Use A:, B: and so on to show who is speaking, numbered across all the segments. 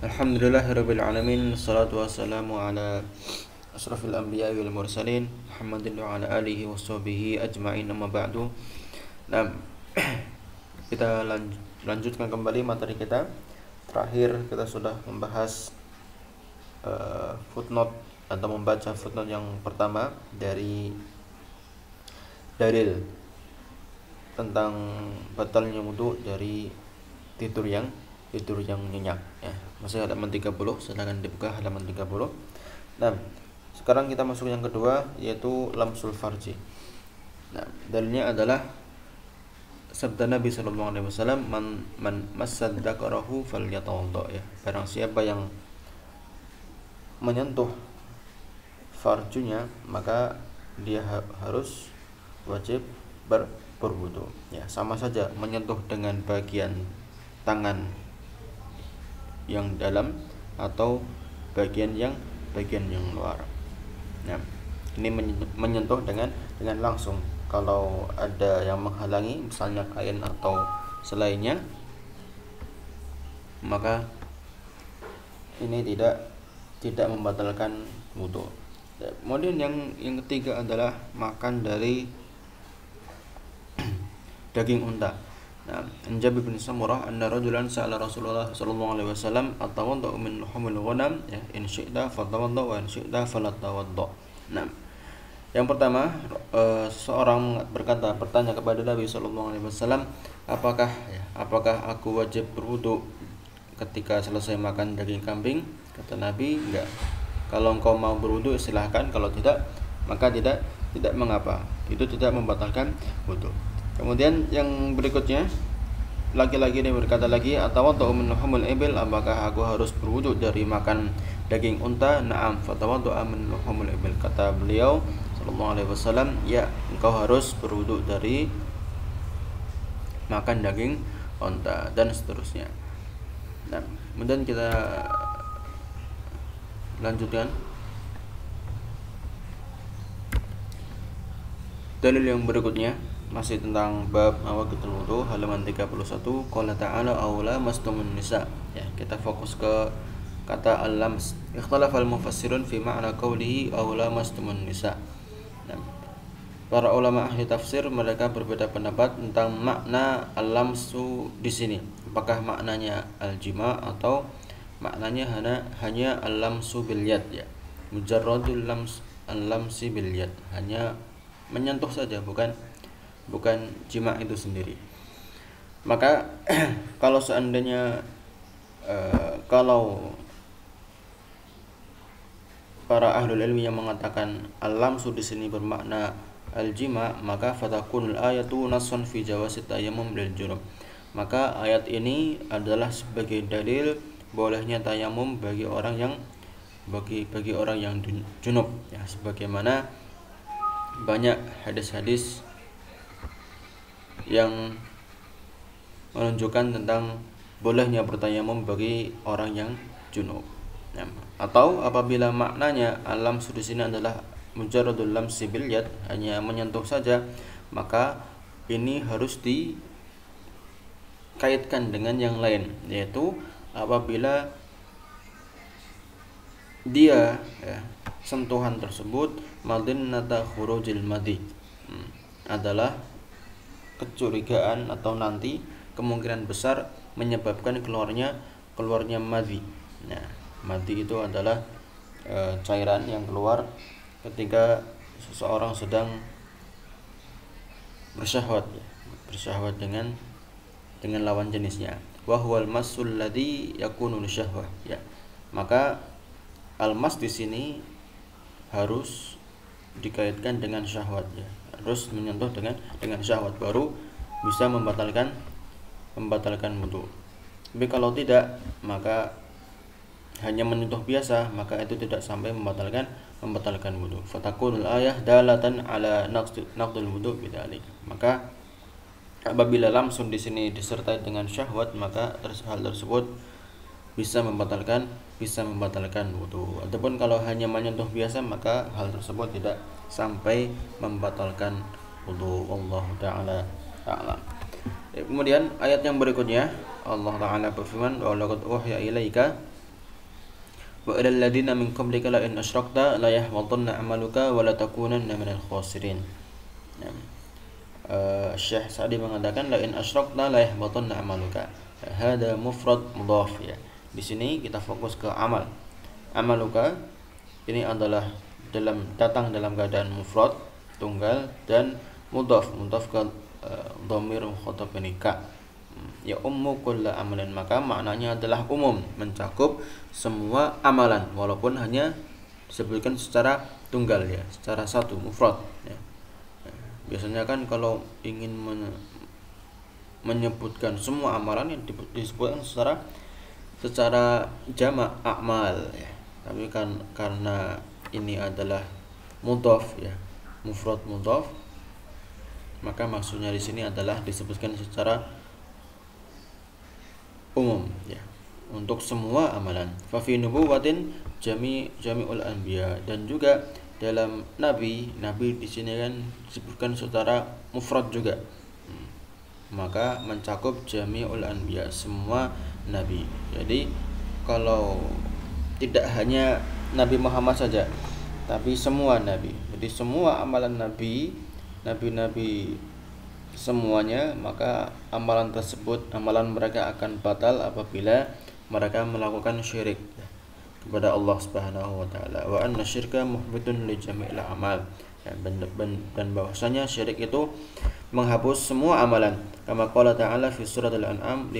A: Alhamdulillahirabbil alamin, wassalatu wassalamu ala asrafil anbiya'i wal mursalin Muhammadin wa ala alihi washabihi ajma'in, amma ba'du. Nah, kita lanjutkan kembali materi kita. Terakhir kita sudah membahas footnote atau membaca footnote yang pertama dari dalil tentang batalnya wudu dari tidur yang nyenyak ya. Masih halaman 30, silakan dibuka halaman 30. Nah, sekarang kita masuk yang kedua, yaitu lamsul farji. Nah, dalilnya adalah sabda Nabi sallallahu alaihi wasallam, man massad dzakarahu falyatawadda ya. Barang siapa yang menyentuh farjunya, maka dia harus wajib berwudu ya. Sama saja menyentuh dengan bagian tangan yang dalam atau bagian yang luar. Nah, ini menyentuh dengan langsung. Kalau ada yang menghalangi, misalnya kain atau selainnya, maka ini tidak membatalkan wudu. Kemudian yang ketiga adalah makan dari daging unta. Nah, Jabir bin Samurah anna rajulan sa'ala Rasulullah sallallahu alaihi wasallam atawadda min luhumil ghanam ya, in syi'ta fatawadda wa in syi'ta falatawadda. Nah, yang pertama, seorang bertanya kepada Nabi sallallahu alaihi wasallam, apakah aku wajib berwudu ketika selesai makan daging kambing? Kata Nabi, enggak. Kalau engkau mau berwudu silahkan, kalau tidak maka tidak mengapa. Itu tidak membatalkan wudu. Kemudian yang berikutnya, laki-laki ini berkata lagi, atawaddu min luhumil ibil, apakah aku harus berwudu dari makan daging unta? Na'am, fatawaddu min luhumil ibil. Kata beliau sallallahu alaihi wasallam, ya, engkau harus berwudu dari makan daging unta, dan seterusnya. Nah, kemudian kita lanjutkan dalil yang berikutnya, masih tentang bab awaqatul wudu, halaman 31. Qala ta'ala aula mastumun nisa ya. Kita fokus ke kata al-lams. Ikhtalafa al-mufassirun fi ma'na qawlihi aula mastumun nisa. Nah, para ulama ahli tafsir mereka berbeda pendapat tentang makna al-lamsu di sini. Apakah maknanya al-jima atau maknanya hanya al-lamsu bil yad ya. Mujarradul al-lamsi bil yad, hanya menyentuh saja, bukan jima itu sendiri. Maka kalau seandainya kalau para ahlul ilmi yang mengatakan al-lamsu di sini bermakna al-jima, maka fatakunul ayatu nassan fi jawazi tayammum lil junub. Maka ayat ini adalah sebagai dalil bolehnya tayamum bagi orang yang junub ya, sebagaimana banyak hadis-hadis yang menunjukkan tentang bolehnya bertayamum bagi orang yang junub. Ya. Atau apabila maknanya al-lamsu di sini adalah mujarradul lamsi bil yad, hanya menyentuh saja, maka ini harus dikaitkan dengan yang lain, yaitu apabila dia ya, sentuhan tersebut madinnata khurujil madi, adalah kecurigaan atau nanti kemungkinan besar menyebabkan keluarnya madhi. Nah, madhi itu adalah cairan yang keluar ketika seseorang sedang bersyahwat dengan lawan jenisnya. Wa huwal massul ladzi yakunu lisyahwah ya. Maka al-mas di sini harus dikaitkan dengan syahwat ya. Harus menyentuh dengan syahwat, baru bisa membatalkan wudu. Tapi kalau tidak, maka hanya menyentuh biasa, maka itu tidak sampai membatalkan wudu. Fatakunul ayah dalatan ala naqdul wudu bidzalik. Maka apabila lamsun di sini disertai dengan syahwat, maka hal tersebut bisa membatalkan wudu. Ataupun kalau hanya menyentuh biasa, maka hal tersebut tidak sampai membatalkan wudu. Allah taala a'lam. Kemudian ayat yang berikutnya, Allah taala berfirman, wa laqad uhiya ilaika wa ilal ladina min qablika la in asyrakta la yahbatanna 'amaluka wa la takunanna minal khasirin. Syekh Sa'di mengatakan la in asyrakta la yahbatanna 'amaluka. Hada mufrad mudhaf ya. Di sini kita fokus ke amal. Amaluka ini adalah datang dalam keadaan mufrad tunggal dan mudhaf ke dhamir mukhatab ini ka. Ya ummu kullu amalan, maka maknanya adalah umum, mencakup semua amalan walaupun hanya disebutkan secara tunggal ya, secara satu mufrad ya. Biasanya kan kalau ingin menyebutkan semua amalan yang disebutkan secara jamak amal ya. Tapi kan karena ini adalah mudhaf ya, mufrad mudhaf, maka maksudnya di sini adalah disebutkan secara umum ya, untuk semua amalan. Fa fi nubuwatin jami'ul anbiya, dan juga dalam nabi di sini kan disebutkan secara mufrad juga. Maka mencakup jami'ul anbiya, semua nabi. Jadi kalau tidak hanya Nabi Muhammad saja, tapi semua nabi. Jadi semua amalan nabi semuanya, maka amalan mereka akan batal apabila mereka melakukan syirik kepada Allah Subhanahu wa taala. Wa anna syirka muhbitun li jami'il amal. Dan bahwasanya syirik itu menghapus semua amalan. Kama qala ta'ala fi surat Al-An'am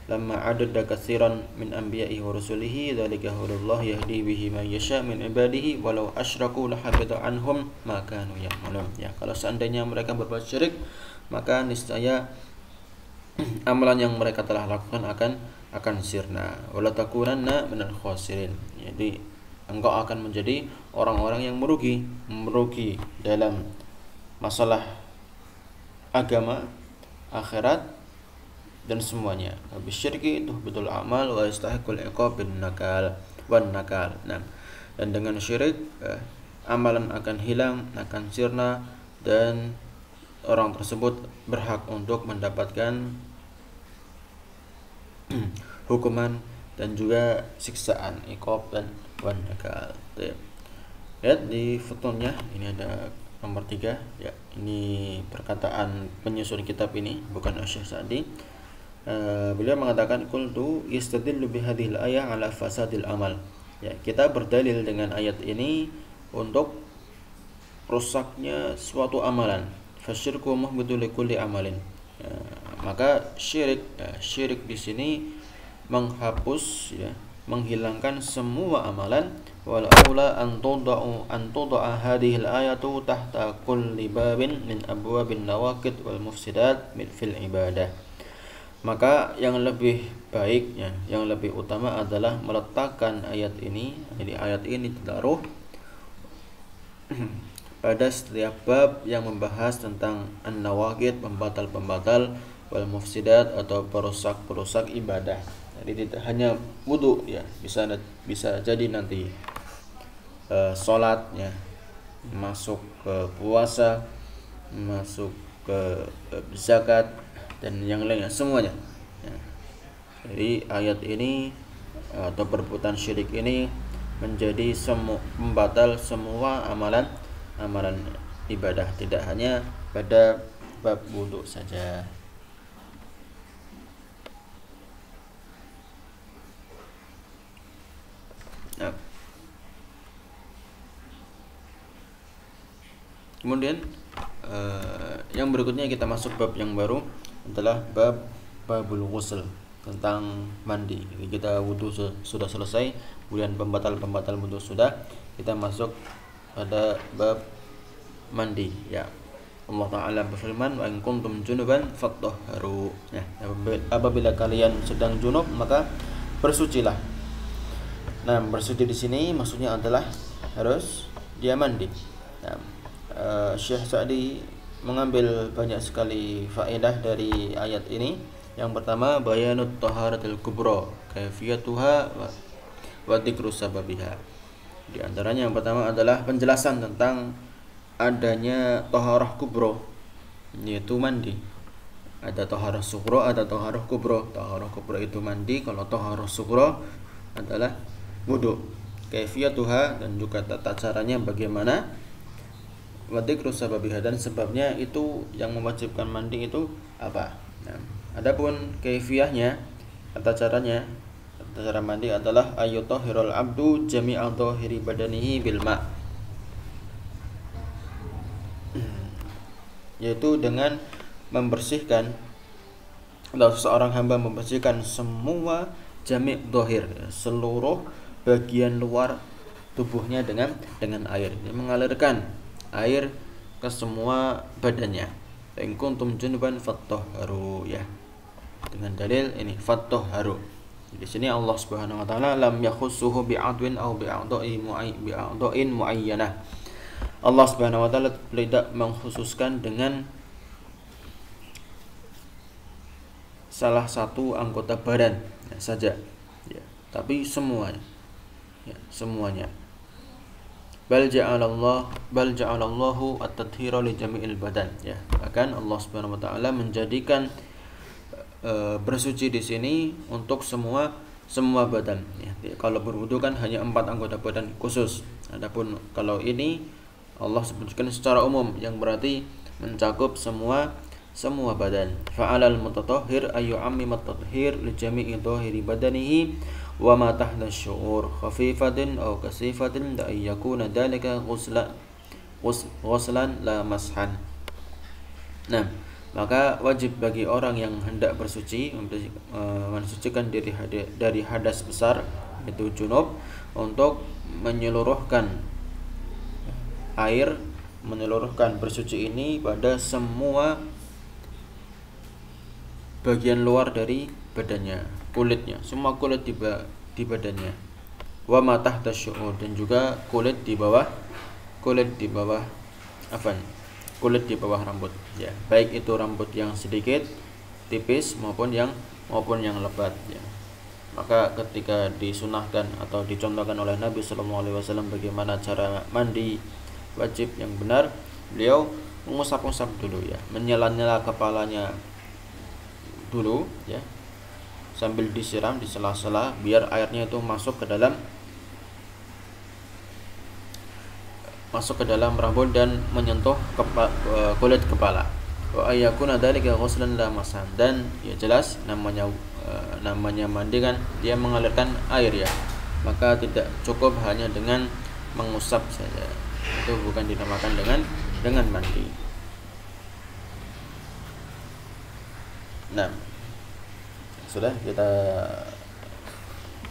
A: lamma adada katsiran min anbiya'ihi wa rusulihi dzalika hudullah yahdi bihi man yasha min ibadihi walau asyraku lahabita anhum ma kanu ya'malun. Ya, kalau seandainya mereka berbuat syirik, maka niscaya amalan yang mereka telah lakukan akan sirna. Wala takunanna minal khasirin. Jadi engkau akan menjadi orang-orang yang merugi dalam masalah agama, akhirat, dan semuanya. Bisyirki tuhbitul amal wa yastahiqul iqab bin nakal. Nah, dan dengan syirik amalan akan hilang, akan sirna, dan orang tersebut berhak untuk mendapatkan hukuman dan juga siksaan, iqab dan wan nakal. Lihat di fotonya, ini ada nomor 3 ya. Ini perkataan penyusun kitab ini, bukan Syekh Sa'di. Beliau mengatakan qultu yastadillu bihadhil ayah ala fasadil amal. Ya, kita berdalil dengan ayat ini untuk rusaknya suatu amalan. Fasyirku muhbitul likulli amalin. Maka syirik di sini menghapus ya, menghilangkan semua amalan. Wal aula an tuda'a hadhil ayatu tahta kulli babin min abwabin nawaqid wal mufsidat fil ibadah. Maka yang lebih baik ya, yang lebih utama adalah meletakkan ayat ini, jadi ayat ini ditaruh pada setiap bab yang membahas tentang an-nawaqid, pembatal-pembatal, wal mufsidat atau perusak-perusak ibadah. Jadi tidak hanya wudu ya, bisa jadi nanti salat ya, masuk ke puasa, masuk ke zakat, dan yang lainnya semuanya ya. Jadi ayat ini atau perbuatan syirik ini menjadi pembatal semua amalan ibadah, tidak hanya pada bab wudu saja. Nah, kemudian yang berikutnya kita masuk bab yang baru adalah babul ghusl, tentang mandi. Jadi kita wudu sudah selesai, kemudian pembatal wudu sudah, kita masuk pada bab mandi ya. Allah Ta'ala berfirman, wa in kuntum junuban fattahharu. Ya, apabila kalian sedang junub maka bersucilah. Nah, bersuci di sini maksudnya adalah harus dia mandi. Nah, Syekh Sa'di mengambil banyak sekali faedah dari ayat ini. Yang pertama, bayanut taharatul kubra, kaifiyatuha wa dzikru sababiha. Di antaranya yang pertama adalah penjelasan tentang adanya taharah kubra, yaitu mandi. Ada taharah sughra, ada taharah kubra. Taharah kubra itu mandi, kalau taharah sughra adalah wudu, kaifiyatuha, dan juga tata caranya bagaimana, wa dzikru sababiha, dan sebabnya itu yang mewajibkan mandi itu apa. Nah, adapun kaifiyahnya, tata caranya, tata cara mandi adalah ayyutahhirul abdu jami'a dhahiri badanihi bil ma', yaitu dengan membersihkan, atau seorang hamba membersihkan semua jami' dhahir, seluruh bagian luar tubuhnya dengan air. Dia mengalirkan air ke semua badannya. In kuntum junuban fattahharu, ya. Dengan dalil ini fattahharu. Di sini Allah Subhanahu wa taala lam yakhussuhu bi'adwin aw bi'a'dha'in muayyanah. Allah Subhanahu wa taala tidak mengkhususkan dengan salah satu anggota badan saja, ya, tapi semuanya, ya, semuanya. Bal ja'alallahu at-tathhira li jami'il badan, ya. Bahkan Allah Subhanahu wa taala menjadikan bersuci di sini untuk semua badan, ya. Kalau berwudu kan hanya 4 anggota badan khusus. Adapun kalau ini Allah sebutkan secara umum, yang berarti mencakup semua badan. Fa'alal mutatahhir ayu ammimat tathhir li jami'i dhahiri badanihi wa ma tahta syu'ur khafifatin aw kasifatin la yakuna dzalika ghuslan la mashan. Nah, maka wajib bagi orang yang hendak bersuci, mensucikan diri dari hadas besar, itu junub, untuk menyeluruhkan air, menyeluruhkan bersuci ini pada semua bagian luar dari badannya, kulitnya, semua kulit di badannya. Wa ma tahta syu'ur, dan juga kulit di bawah kulit di bawah rambut, ya. Baik itu rambut yang sedikit tipis maupun yang lebat, ya. Maka ketika disunahkan atau dicontohkan oleh Nabi sallallahu alaihi wasallam bagaimana cara mandi wajib yang benar, beliau mengusap-usap dulu, ya, menyela-nyela kepalanya dulu, ya, sambil disiram di sela-sela biar airnya itu masuk ke dalam rambut dan menyentuh kulit kepala. Wa ayyakuna dzalika ghuslan la masan, dan ya jelas namanya mandi kan dia mengalirkan air, ya. Maka tidak cukup hanya dengan mengusap saja. Itu bukan dinamakan dengan mandi. Nah, sudah, kita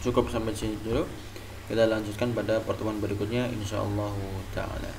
A: cukup sampai sini dulu. Kita lanjutkan pada pertemuan berikutnya insyaallah taala.